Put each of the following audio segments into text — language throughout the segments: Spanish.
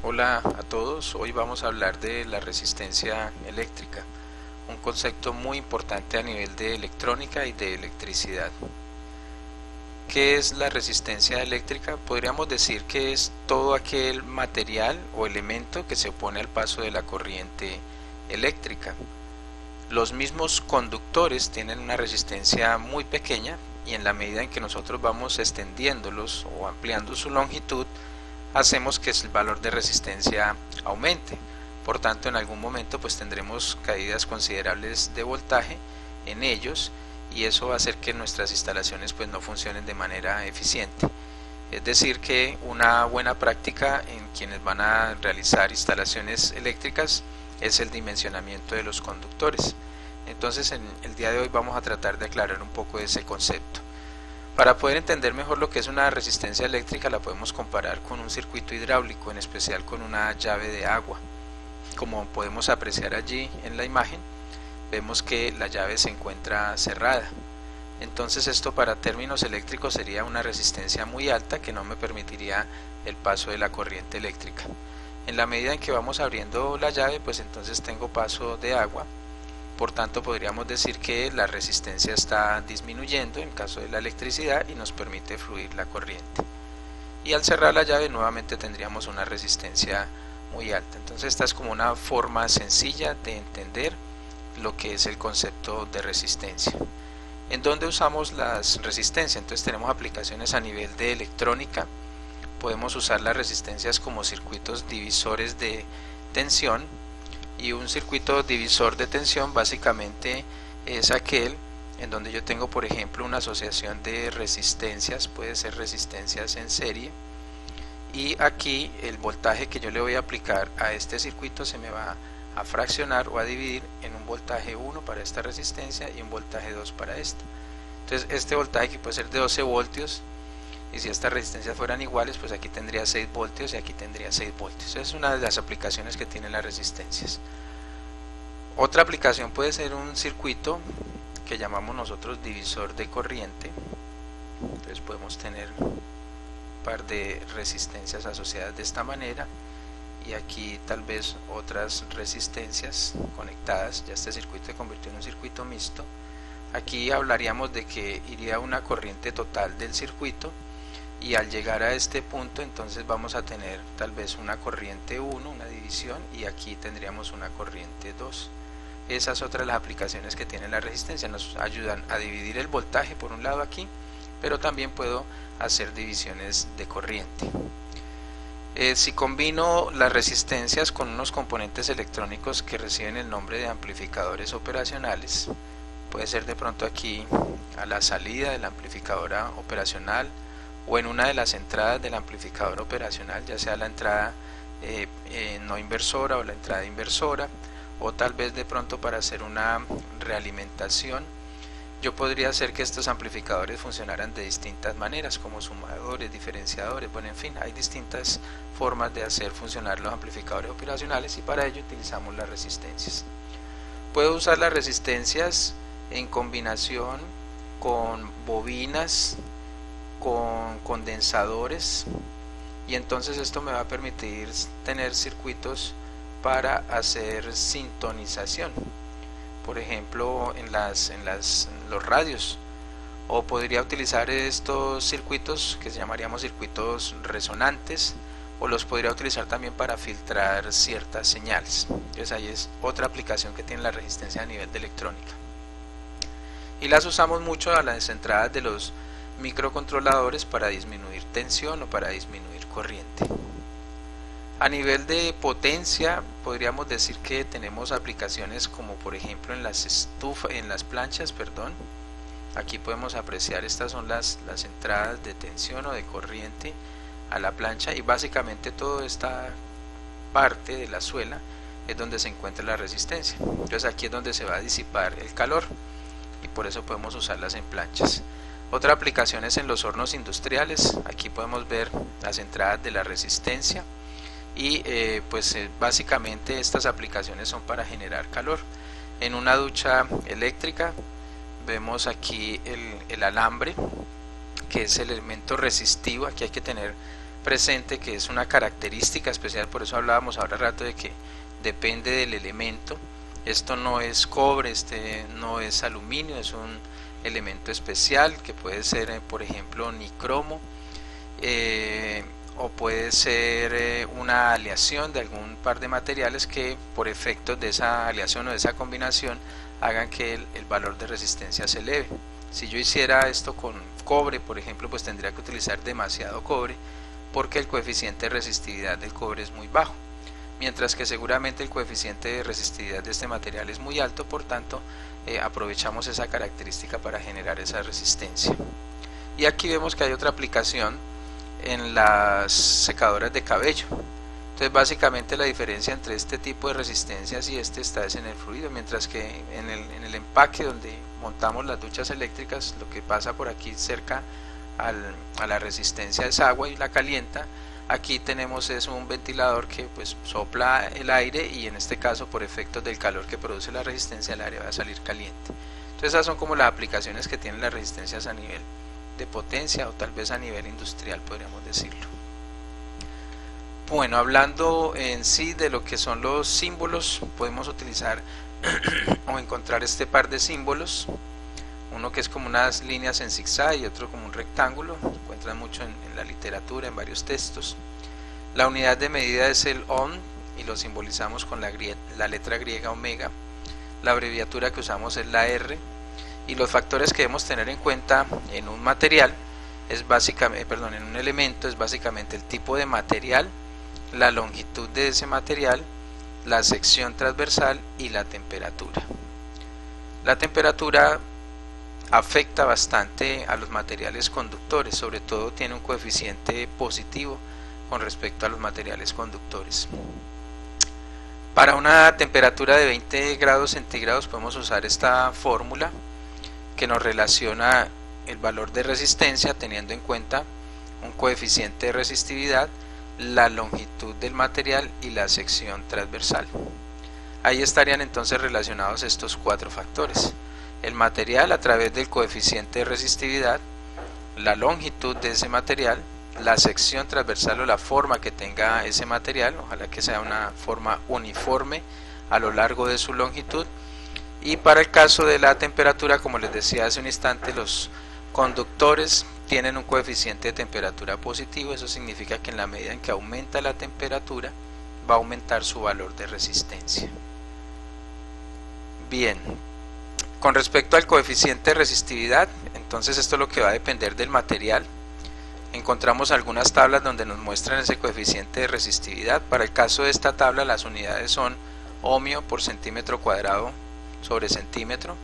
Hola a todos, hoy vamos a hablar de la resistencia eléctrica, un concepto muy importante a nivel de electrónica y de electricidad. ¿Qué es la resistencia eléctrica? Podríamos decir que es todo aquel material o elemento que se opone al paso de la corriente eléctrica. Los mismos conductores tienen una resistencia muy pequeña y en la medida en que nosotros vamos extendiéndolos o ampliando su longitud, hacemos que el valor de resistencia aumente. Por tanto, en algún momento pues tendremos caídas considerables de voltaje en ellos y eso va a hacer que nuestras instalaciones pues no funcionen de manera eficiente. Es decir, que una buena práctica en quienes van a realizar instalaciones eléctricas es el dimensionamiento de los conductores. Entonces, en el día de hoy vamos a tratar de aclarar un poco ese concepto. Para poder entender mejor lo que es una resistencia eléctrica, la podemos comparar con un circuito hidráulico, en especial con una llave de agua. Como podemos apreciar allí en la imagen, vemos que la llave se encuentra cerrada. Entonces esto para términos eléctricos sería una resistencia muy alta que no me permitiría el paso de la corriente eléctrica. En la medida en que vamos abriendo la llave, pues entonces tengo paso de agua. Por tanto, podríamos decir que la resistencia está disminuyendo en caso de la electricidad y nos permite fluir la corriente. Y al cerrar la llave nuevamente tendríamos una resistencia muy alta. Entonces esta es como una forma sencilla de entender lo que es el concepto de resistencia. ¿En dónde usamos las resistencias? Entonces tenemos aplicaciones a nivel de electrónica. Podemos usar las resistencias como circuitos divisores de tensión. Y un circuito divisor de tensión básicamente es aquel en donde yo tengo, por ejemplo, una asociación de resistencias, puede ser resistencias en serie, y aquí el voltaje que yo le voy a aplicar a este circuito se me va a fraccionar o a dividir en un voltaje 1 para esta resistencia y un voltaje 2 para esta. Entonces este voltaje aquí puede ser de 12 voltios, y si estas resistencias fueran iguales, pues aquí tendría 6 voltios y aquí tendría 6 voltios. Esa es una de las aplicaciones que tienen las resistencias. Otra aplicación puede ser un circuito que llamamos nosotros divisor de corriente. Entonces podemos tener un par de resistencias asociadas de esta manera y aquí tal vez otras resistencias conectadas. Ya este circuito se convirtió en un circuito mixto. Aquí hablaríamos de que iría una corriente total del circuito y al llegar a este punto entonces vamos a tener tal vez una corriente 1, una división, y aquí tendríamos una corriente 2. Esas otras las aplicaciones que tiene la resistencia, nos ayudan a dividir el voltaje por un lado aquí, pero también puedo hacer divisiones de corriente. Si combino las resistencias con unos componentes electrónicos que reciben el nombre de amplificadores operacionales, puede ser de pronto aquí a la salida de la amplificadora operacional o en una de las entradas del amplificador operacional, ya sea la entrada no inversora o la entrada inversora, o tal vez de pronto para hacer una realimentación. Yo podría hacer que estos amplificadores funcionaran de distintas maneras, como sumadores, diferenciadores, bueno, en fin, hay distintas formas de hacer funcionar los amplificadores operacionales y para ello utilizamos las resistencias. Puedo usar las resistencias en combinación con bobinas, con condensadores, y entonces esto me va a permitir tener circuitos para hacer sintonización, por ejemplo en los radios, o podría utilizar estos circuitos que llamaríamos circuitos resonantes, o los podría utilizar también para filtrar ciertas señales. Entonces ahí es otra aplicación que tiene la resistencia a nivel de electrónica, y las usamos mucho a las entradas de los microcontroladores para disminuir tensión o para disminuir corriente. A nivel de potencia podríamos decir que tenemos aplicaciones como por ejemplo en las planchas, aquí podemos apreciar, estas son las entradas de tensión o de corriente a la plancha, y básicamente toda esta parte de la suela es donde se encuentra la resistencia. Entonces aquí es donde se va a disipar el calor y por eso podemos usarlas en planchas. Otra aplicación es en los hornos industriales. Aquí podemos ver las entradas de la resistencia y básicamente estas aplicaciones son para generar calor. En una ducha eléctrica vemos aquí el alambre, que es el elemento resistivo. Aquí hay que tener presente, que es una característica especial, por eso hablábamos ahora rato de que depende del elemento. Esto no es cobre, este no es aluminio, es un elemento especial que puede ser por ejemplo nicromo, o puede ser una aleación de algún par de materiales que por efectos de esa aleación o de esa combinación hagan que el valor de resistencia se eleve. Si yo hiciera esto con cobre, por ejemplo, pues tendría que utilizar demasiado cobre porque el coeficiente de resistividad del cobre es muy bajo, mientras que seguramente el coeficiente de resistividad de este material es muy alto, por tanto aprovechamos esa característica para generar esa resistencia. Y aquí vemos que hay otra aplicación en las secadoras de cabello. Entonces básicamente la diferencia entre este tipo de resistencias y este está es en el fluido, mientras que en el empaque donde montamos las duchas eléctricas, lo que pasa por aquí cerca a la resistencia es agua y la calienta. Aquí tenemos es un ventilador que pues sopla el aire, y en este caso por efectos del calor que produce la resistencia el aire va a salir caliente. Entonces esas son como las aplicaciones que tienen las resistencias a nivel de potencia, o tal vez a nivel industrial podríamos decirlo. Bueno, hablando en sí de lo que son los símbolos, podemos utilizar o encontrar este par de símbolos, uno que es como unas líneas en zigzag y otro como un rectángulo. Se encuentran mucho en la literatura, en varios textos. La unidad de medida es el ohm y lo simbolizamos con la letra griega omega. La abreviatura que usamos es la R. Y los factores que debemos tener en cuenta en un material es básicamente, en un elemento, es básicamente el tipo de material, la longitud de ese material, la sección transversal y la temperatura. La temperatura afecta bastante a los materiales conductores, sobre todo tiene un coeficiente positivo con respecto a los materiales conductores. Para una temperatura de 20 grados centígrados podemos usar esta fórmula que nos relaciona el valor de resistencia teniendo en cuenta un coeficiente de resistividad, la longitud del material y la sección transversal. Ahí estarían entonces relacionados estos cuatro factores: el material a través del coeficiente de resistividad, la longitud de ese material, la sección transversal o la forma que tenga ese material, ojalá que sea una forma uniforme a lo largo de su longitud. Y para el caso de la temperatura, como les decía hace un instante, los conductores tienen un coeficiente de temperatura positivo. Eso significa que en la medida en que aumenta la temperatura va a aumentar su valor de resistencia. Bien, con respecto al coeficiente de resistividad, entonces esto es lo que va a depender del material. Encontramos algunas tablas donde nos muestran ese coeficiente de resistividad. Para el caso de esta tabla las unidades son ohmio por centímetro cuadrado sobre centímetro.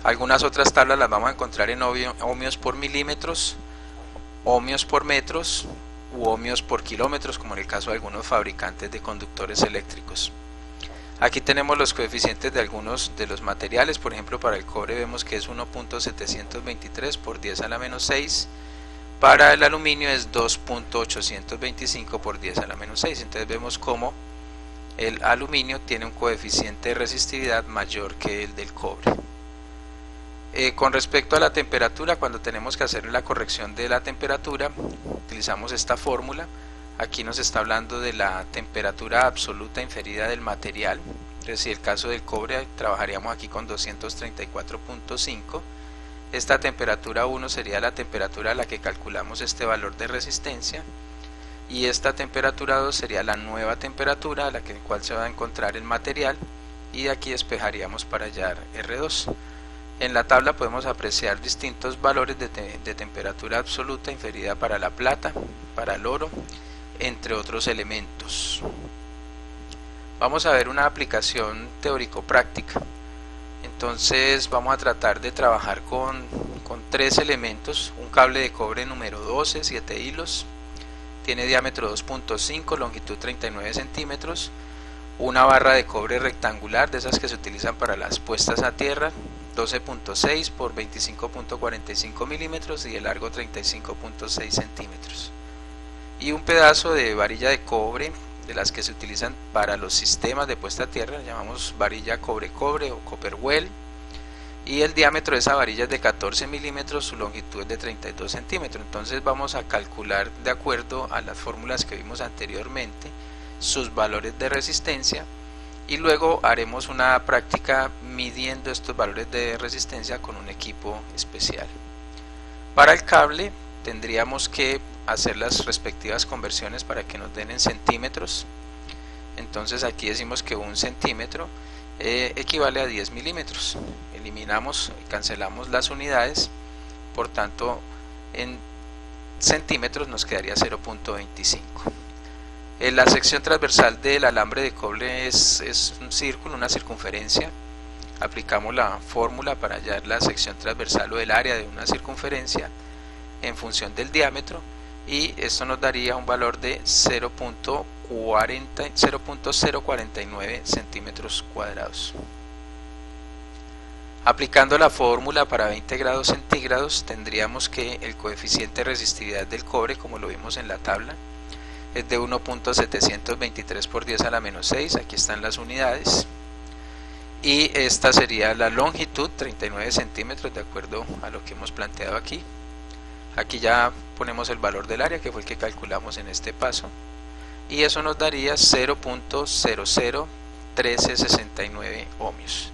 Algunas otras tablas las vamos a encontrar en ohmios por milímetros, ohmios por metros u ohmios por kilómetros, como en el caso de algunos fabricantes de conductores eléctricos. Aquí tenemos los coeficientes de algunos de los materiales. Por ejemplo, para el cobre vemos que es 1.723 por 10 a la menos 6. Para el aluminio es 2.825 por 10 a la menos 6. Entonces vemos cómo el aluminio tiene un coeficiente de resistividad mayor que el del cobre. Con respecto a la temperatura, cuando tenemos que hacer la corrección de la temperatura, utilizamos esta fórmula. Aquí nos está hablando de la temperatura absoluta inferida del material. Entonces, si el caso del cobre, trabajaríamos aquí con 234.5. Esta temperatura 1 sería la temperatura a la que calculamos este valor de resistencia. Y esta temperatura 2 sería la nueva temperatura a la cual se va a encontrar el material, y de aquí despejaríamos para hallar R2. En la tabla podemos apreciar distintos valores de temperatura absoluta inferida para la plata, para el oro, entre otros elementos. Vamos a ver una aplicación teórico-práctica. Entonces vamos a tratar de trabajar con tres elementos: un cable de cobre número 12, 7 hilos, tiene diámetro 2.5, longitud 39 centímetros, una barra de cobre rectangular, de esas que se utilizan para las puestas a tierra, 12.6 por 25.45 milímetros y de largo 35.6 centímetros. Y un pedazo de varilla de cobre, de las que se utilizan para los sistemas de puesta a tierra, llamamos varilla cobre-cobre o copper well. y el diámetro de esa varilla es de 14 milímetros, su longitud es de 32 centímetros. Entonces vamos a calcular, de acuerdo a las fórmulas que vimos anteriormente, sus valores de resistencia, y luego haremos una práctica midiendo estos valores de resistencia con un equipo especial. Para el cable tendríamos que hacer las respectivas conversiones para que nos den en centímetros. Entonces aquí decimos que un centímetro equivale a 10 milímetros. Eliminamos y cancelamos las unidades, por tanto en centímetros nos quedaría 0.25. La sección transversal del alambre de cobre es un círculo, una circunferencia. Aplicamos la fórmula para hallar la sección transversal o el área de una circunferencia en función del diámetro, y esto nos daría un valor de 0.049 centímetros cuadrados. Aplicando la fórmula para 20 grados centígrados, tendríamos que el coeficiente de resistividad del cobre, como lo vimos en la tabla, es de 1.723 por 10 a la menos 6, aquí están las unidades, y esta sería la longitud, 39 centímetros, de acuerdo a lo que hemos planteado aquí. Aquí ya ponemos el valor del área, que fue el que calculamos en este paso, y eso nos daría 0.001369 ohmios.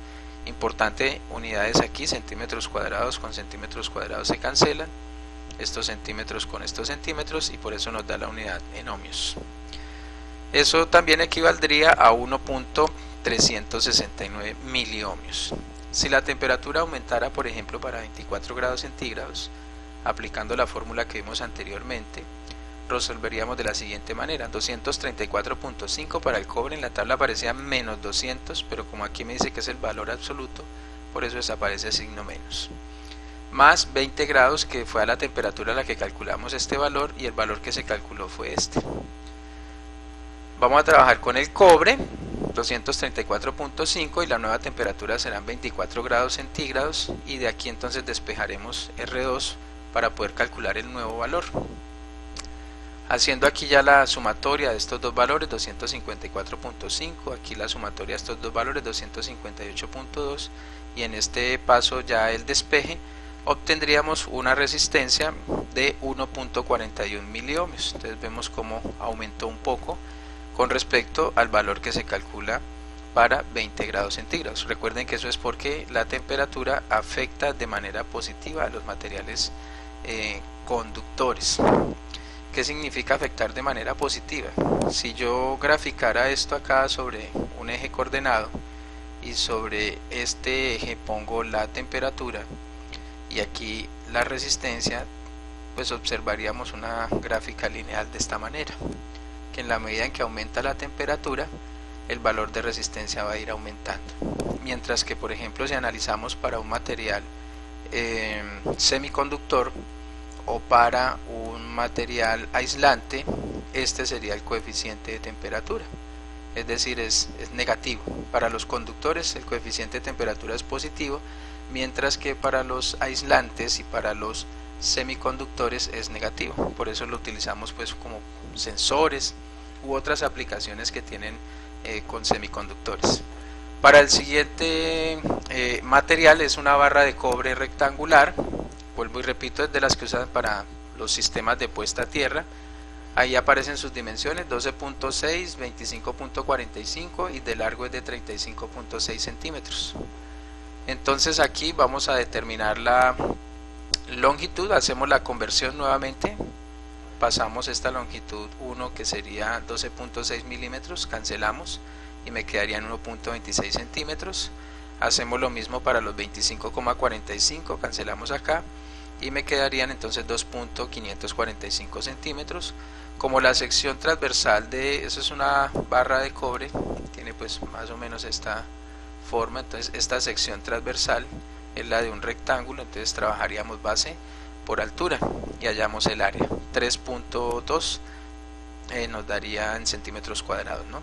Importante, unidades aquí, centímetros cuadrados con centímetros cuadrados se cancelan, estos centímetros con estos centímetros, y por eso nos da la unidad en ohmios. Eso también equivaldría a 1.369 miliohmios. Si la temperatura aumentara, por ejemplo, para 24 grados centígrados, aplicando la fórmula que vimos anteriormente, resolveríamos de la siguiente manera: 234.5 para el cobre, en la tabla aparecía menos 200, pero como aquí me dice que es el valor absoluto, por eso desaparece el signo menos, más 20 grados, que fue a la temperatura a la que calculamos este valor, y el valor que se calculó fue este. Vamos a trabajar con el cobre, 234.5, y la nueva temperatura serán 24 grados centígrados, y de aquí entonces despejaremos R2 para poder calcular el nuevo valor. Haciendo aquí ya la sumatoria de estos dos valores, 254.5, aquí la sumatoria de estos dos valores, 258.2, y en este paso ya el despeje, obtendríamos una resistencia de 1.41 miliohmios. Entonces vemos cómo aumentó un poco con respecto al valor que se calcula para 20 grados centígrados. Recuerden que eso es porque la temperatura afecta de manera positiva a los materiales conductores. ¿Qué significa afectar de manera positiva? Si yo graficara esto acá sobre un eje coordenado, y sobre este eje pongo la temperatura y aquí la resistencia, pues observaríamos una gráfica lineal de esta manera, que en la medida en que aumenta la temperatura, el valor de resistencia va a ir aumentando. Mientras que, por ejemplo, si analizamos para un material semiconductor o para un material aislante, este sería el coeficiente de temperatura, es decir, es negativo. Para los conductores el coeficiente de temperatura es positivo, mientras que para los aislantes y para los semiconductores es negativo. Por eso lo utilizamos pues como sensores u otras aplicaciones que tienen con semiconductores. Para el siguiente material es una barra de cobre rectangular. Vuelvo y repito, es de las que usan para los sistemas de puesta a tierra. Ahí aparecen sus dimensiones: 12.6, 25.45 y de largo es de 35.6 centímetros. Entonces aquí vamos a determinar la longitud, hacemos la conversión nuevamente, pasamos esta longitud 1 que sería 12.6 milímetros, cancelamos y me quedarían 1.26 centímetros. Hacemos lo mismo para los 25.45, cancelamos acá y me quedarían entonces 2.545 centímetros. Como la sección transversal de eso es una barra de cobre, tiene pues más o menos esta forma, entonces esta sección transversal es la de un rectángulo, entonces trabajaríamos base por altura y hallamos el área. 3.2 nos daría en centímetros cuadrados, ¿no?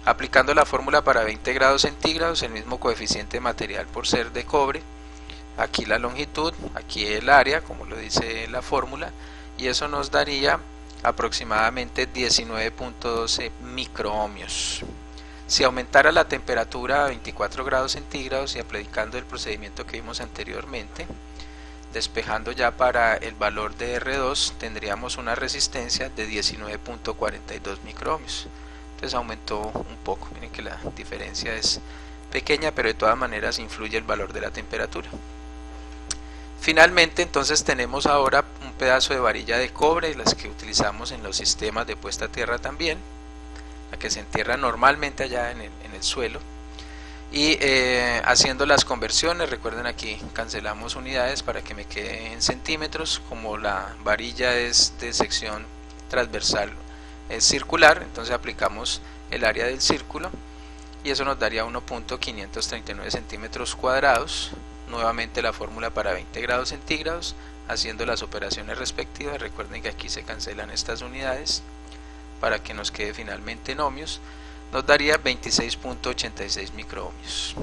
Aplicando la fórmula para 20 grados centígrados, el mismo coeficiente de material por ser de cobre, aquí la longitud, aquí el área, como lo dice la fórmula, y eso nos daría aproximadamente 19.12 microohmios. Si aumentara la temperatura a 24 grados centígrados y aplicando el procedimiento que vimos anteriormente, despejando ya para el valor de R2, tendríamos una resistencia de 19.42 microohmios. Entonces aumentó un poco, miren que la diferencia es pequeña, pero de todas maneras influye el valor de la temperatura. Finalmente, entonces tenemos ahora un pedazo de varilla de cobre, las que utilizamos en los sistemas de puesta a tierra también, la que se entierra normalmente allá en el suelo, y haciendo las conversiones. Recuerden, aquí cancelamos unidades para que me quede en centímetros. Como la varilla es de sección transversal, es circular, entonces aplicamos el área del círculo y eso nos daría 1.539 centímetros cuadrados. Nuevamente la fórmula para 20 grados centígrados, haciendo las operaciones respectivas. Recuerden que aquí se cancelan estas unidades para que nos quede finalmente en ohmios. Nos daría 26.86 microohmios.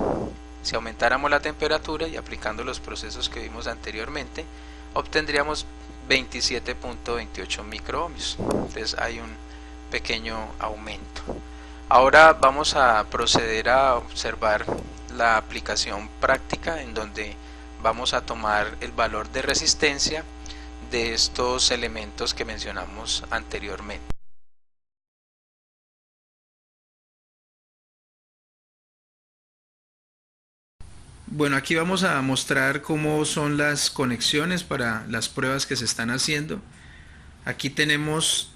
Si aumentáramos la temperatura y aplicando los procesos que vimos anteriormente, obtendríamos 27.28 microohmios. Entonces hay un pequeño aumento. Ahora vamos a proceder a observar la aplicación práctica, en donde vamos a tomar el valor de resistencia de estos elementos que mencionamos anteriormente. Bueno, aquí vamos a mostrar cómo son las conexiones para las pruebas que se están haciendo. Aquí tenemos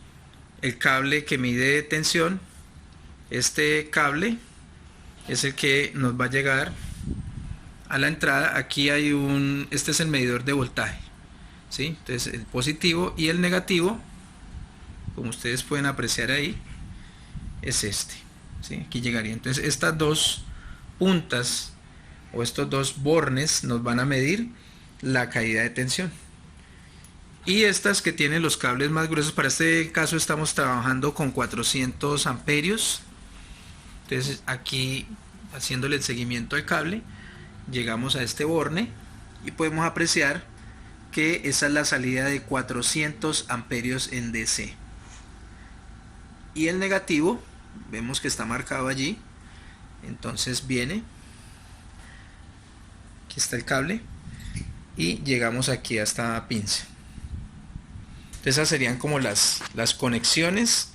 el cable que mide tensión. Este cable es el que nos va a llegar a la entrada. Aquí hay este es el medidor de voltaje, ¿sí? Entonces el positivo y el negativo, como ustedes pueden apreciar ahí, es este, ¿sí? Aquí llegaría. Entonces estas dos puntas o estos dos bornes nos van a medir la caída de tensión. Y estas que tienen los cables más gruesos, para este caso estamos trabajando con 400 amperios. Entonces aquí, haciéndole el seguimiento al cable, llegamos a este borne y podemos apreciar que esa es la salida de 400 amperios en DC. Y el negativo, vemos que está marcado allí. Entonces viene, aquí está el cable, y llegamos aquí a esta pinza. Entonces esas serían como las conexiones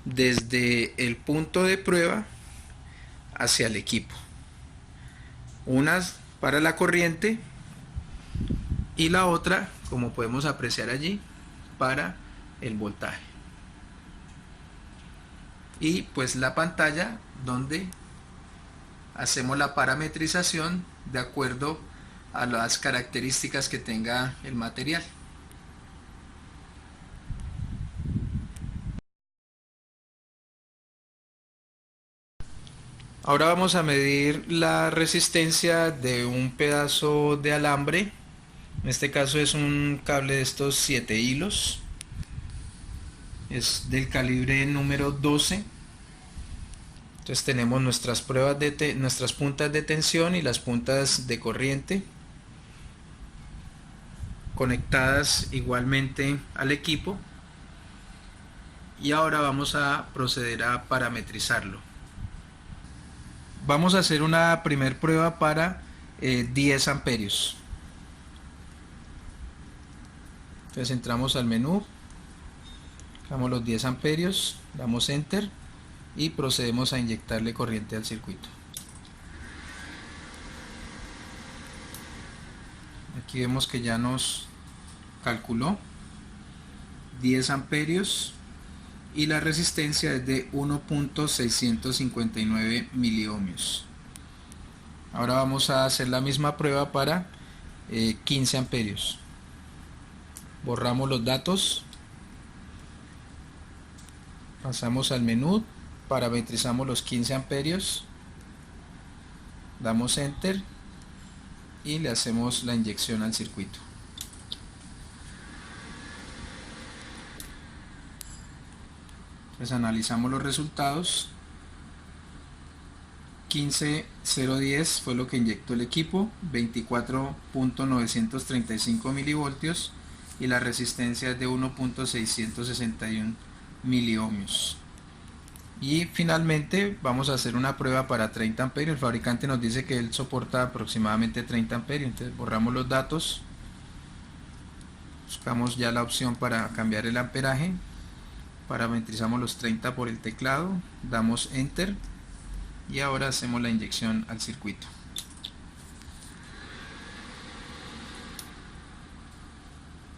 desde el punto de prueba hacia el equipo. Unas para la corriente y la otra, como podemos apreciar allí, para el voltaje. Y pues la pantalla donde hacemos la parametrización de acuerdo a las características que tenga el material. Ahora vamos a medir la resistencia de un pedazo de alambre. En este caso es un cable de estos 7 hilos. Es del calibre número 12. Entonces tenemos nuestras pruebas nuestras puntas de tensión y las puntas de corriente conectadas igualmente al equipo. Y ahora vamos a proceder a parametrizarlo. Vamos a hacer una primer prueba para 10 amperios. Entonces entramos al menú, damos los 10 amperios, damos enter y procedemos a inyectarle corriente al circuito. Aquí vemos que ya nos calculó 10 amperios y la resistencia es de 1.659 miliohmios. Ahora vamos a hacer la misma prueba para 15 amperios. Borramos los datos, pasamos al menú, parametrizamos los 15 amperios, damos enter y le hacemos la inyección al circuito. Pues analizamos los resultados. 15.010 fue lo que inyectó el equipo, 24.935 milivoltios y la resistencia es de 1.661 miliohmios. Y finalmente vamos a hacer una prueba para 30 amperios. El fabricante nos dice que él soporta aproximadamente 30 amperios. Entonces borramos los datos, buscamos ya la opción para cambiar el amperaje, parametrizamos los 30 por el teclado, damos enter y ahora hacemos la inyección al circuito.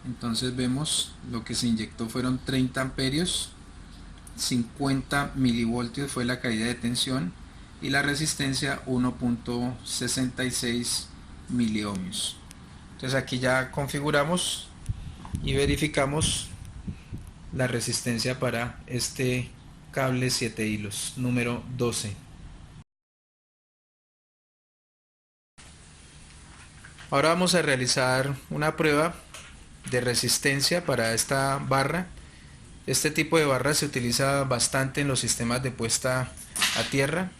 Entonces vemos lo que se inyectó fueron 30 amperios, 50 milivoltios fue la caída de tensión y la resistencia 1.66 miliohmios. Entonces aquí ya configuramos y verificamos la resistencia para este cable 7 hilos número 12. Ahora vamos a realizar una prueba de resistencia para esta barra. Este tipo de barra se utiliza bastante en los sistemas de puesta a tierra.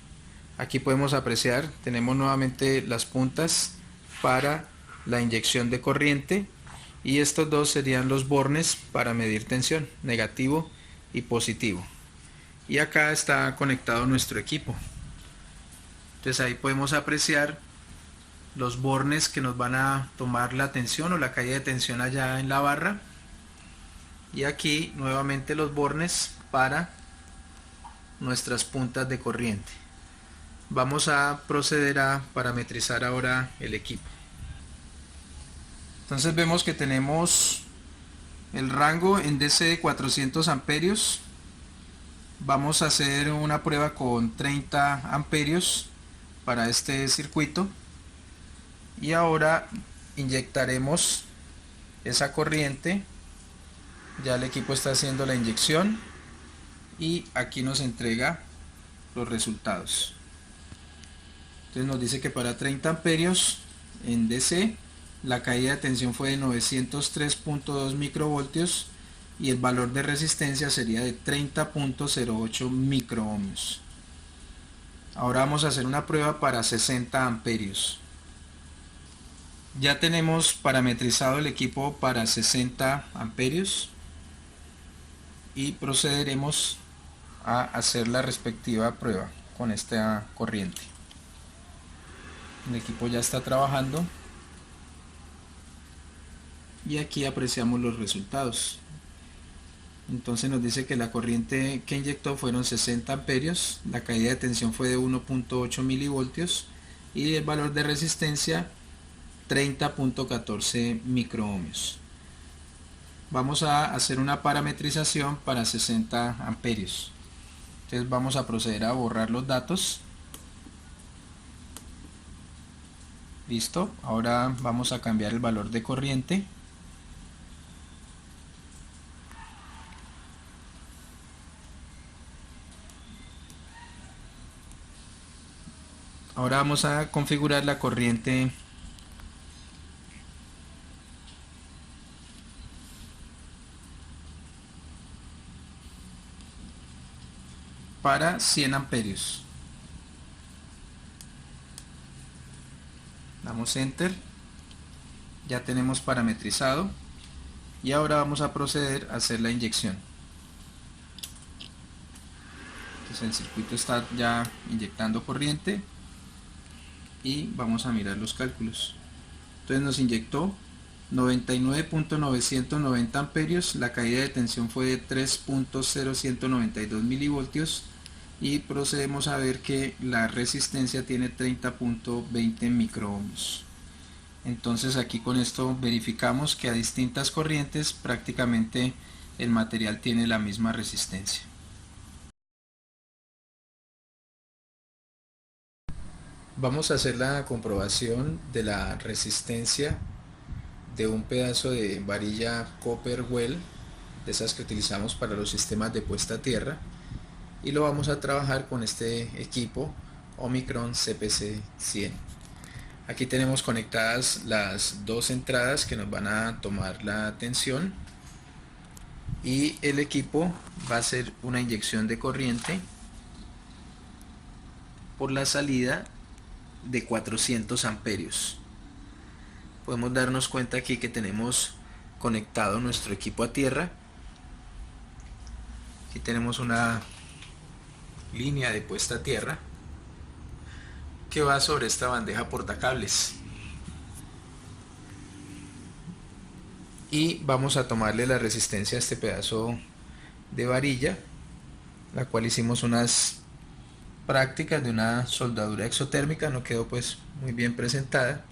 Aquí podemos apreciar, tenemos nuevamente las puntas para la inyección de corriente y estos dos serían los bornes para medir tensión, negativo y positivo. Y acá está conectado nuestro equipo. Entonces ahí podemos apreciar los bornes que nos van a tomar la tensión o la caída de tensión allá en la barra. Y aquí nuevamente los bornes para nuestras puntas de corriente. Vamos a proceder a parametrizar ahora el equipo. Entonces vemos que tenemos el rango en DC de 400 amperios. Vamos a hacer una prueba con 30 amperios para este circuito. Y ahora inyectaremos esa corriente. Ya el equipo está haciendo la inyección y aquí nos entrega los resultados. Entonces nos dice que para 30 amperios en DC la caída de tensión fue de 903.2 microvoltios y el valor de resistencia sería de 30.08 microohmios. Ahora vamos a hacer una prueba para 60 amperios. Ya tenemos parametrizado el equipo para 60 amperios y procederemos a hacer la respectiva prueba con esta corriente. El equipo ya está trabajando y aquí apreciamos los resultados. Entonces nos dice que la corriente que inyectó fueron 60 amperios, la caída de tensión fue de 1.8 milivoltios y el valor de resistencia 30.14 microohmios. Vamos a hacer una parametrización para 60 amperios. Entonces vamos a proceder a borrar los datos. Listo, ahora vamos a cambiar el valor de corriente. Ahora vamos a configurar la corriente para 100 amperios. Damos enter. Ya tenemos parametrizado y ahora vamos a proceder a hacer la inyección. Entonces el circuito está ya inyectando corriente y vamos a mirar los cálculos. Entonces nos inyectó 99.990 amperios, la caída de tensión fue de 3.0192 milivoltios y procedemos a ver que la resistencia tiene 30.20 microohmios. Entonces aquí con esto verificamos que a distintas corrientes prácticamente el material tiene la misma resistencia. Vamos a hacer la comprobación de la resistencia de un pedazo de varilla Copper Well, de esas que utilizamos para los sistemas de puesta a tierra, y lo vamos a trabajar con este equipo Omicron CPC 100. Aquí tenemos conectadas las dos entradas que nos van a tomar la tensión y el equipo va a hacer una inyección de corriente por la salida de 400 amperios. Podemos darnos cuenta aquí que tenemos conectado nuestro equipo a tierra. Aquí tenemos una línea de puesta a tierra que va sobre esta bandeja portacables. Y vamos a tomarle la resistencia a este pedazo de varilla, la cual hicimos unas prácticas de una soldadura exotérmica, no quedó pues muy bien presentada,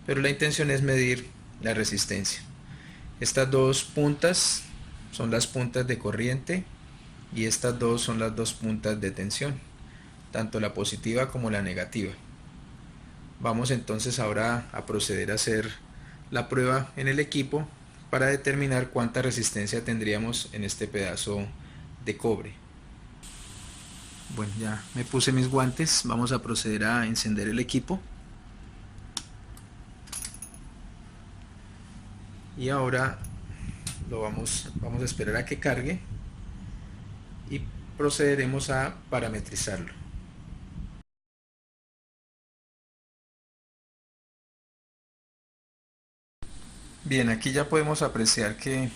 pero la intención es medir la resistencia. Estas dos puntas son las puntas de corriente y estas dos son las dos puntas de tensión, tanto la positiva como la negativa. Vamos entonces ahora a proceder a hacer la prueba en el equipo para determinar cuánta resistencia tendríamos en este pedazo de cobre. Bueno, ya me puse mis guantes, vamos a proceder a encender el equipo. Y ahora vamos a esperar a que cargue y procederemos a parametrizarlo. Bien, aquí ya podemos apreciar que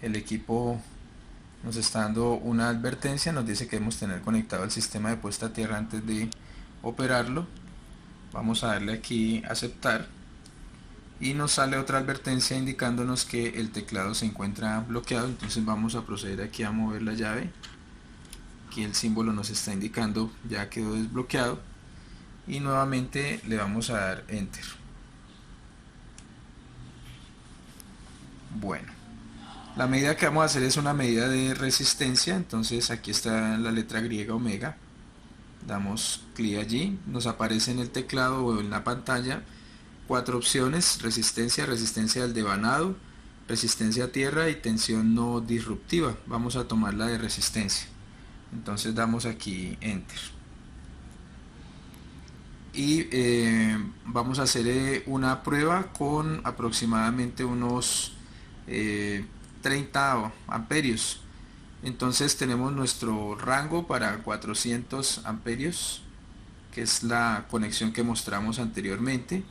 el equipo nos está dando una advertencia, nos dice que debemos tener conectado el sistema de puesta a tierra antes de operarlo. Vamos a darle aquí aceptar y nos sale otra advertencia indicándonos que el teclado se encuentra bloqueado. Entonces vamos a proceder aquí a mover la llave. Aquí el símbolo nos está indicando ya quedó desbloqueado y nuevamente le vamos a dar enter. Bueno, la medida que vamos a hacer es una medida de resistencia. Entonces aquí está la letra griega omega, damos clic allí, nos aparece en el teclado o en la pantalla 4 opciones: resistencia, resistencia del devanado, resistencia a tierra y tensión no disruptiva. Vamos a tomar la de resistencia, entonces damos aquí enter y vamos a hacer una prueba con aproximadamente unos 30 amperios. Entonces tenemos nuestro rango para 400 amperios, que es la conexión que mostramos anteriormente,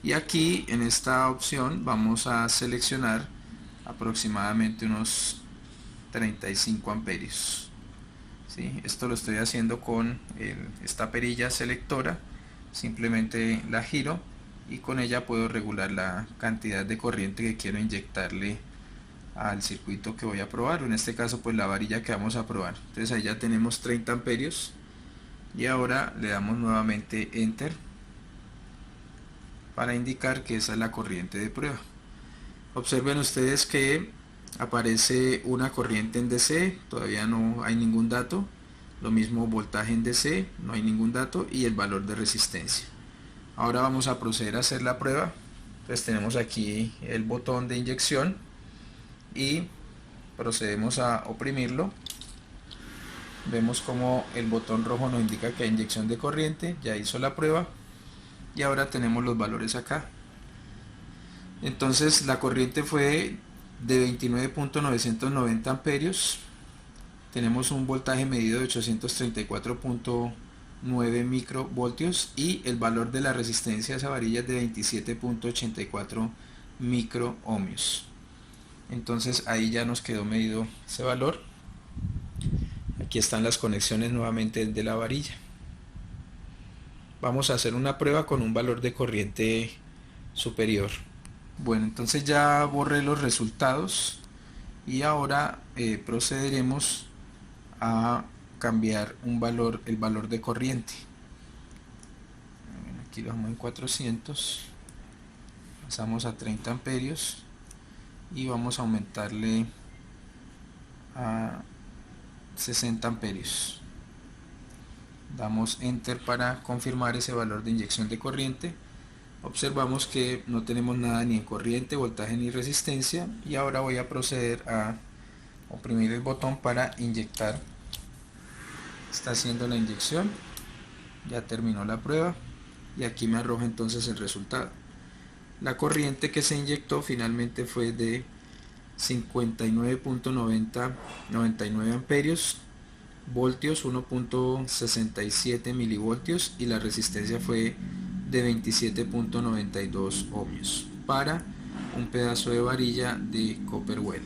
y aquí en esta opción vamos a seleccionar aproximadamente unos 35 amperios. ¿Sí? Esto lo estoy haciendo con esta perilla selectora, simplemente la giro y con ella puedo regular la cantidad de corriente que quiero inyectarle al circuito que voy a probar, en este caso pues la varilla que vamos a probar. Entonces ahí ya tenemos 30 amperios y ahora le damos nuevamente enter para indicar que esa es la corriente de prueba. Observen ustedes que aparece una corriente en DC, todavía no hay ningún dato. Lo mismo voltaje en DC, no hay ningún dato, y el valor de resistencia. Ahora vamos a proceder a hacer la prueba. Entonces tenemos aquí el botón de inyección y procedemos a oprimirlo. Vemos como el botón rojo nos indica que hay inyección de corriente, ya hizo la prueba y ahora tenemos los valores acá. Entonces la corriente fue de 29.990 amperios. Tenemos un voltaje medido de 834.9 microvoltios y el valor de la resistencia de esa varilla es de 27.84 microohmios. Entonces ahí ya nos quedó medido ese valor. Aquí están las conexiones nuevamente de la varilla. Vamos a hacer una prueba con un valor de corriente superior. Bueno, entonces ya borré los resultados y ahora procederemos a cambiar el valor de corriente. Aquí lo dejamos en 400, pasamos a 30 amperios y vamos a aumentarle a 60 amperios. Damos enter para confirmar ese valor de inyección de corriente. Observamos que no tenemos nada ni en corriente, voltaje ni resistencia, y ahora voy a proceder a oprimir el botón para inyectar. Está haciendo la inyección, ya terminó la prueba y aquí me arroja entonces el resultado. La corriente que se inyectó finalmente fue de 59.99 amperios, voltios 1.67 milivoltios y la resistencia fue de 27.92 ohmios para un pedazo de varilla de Copperwell.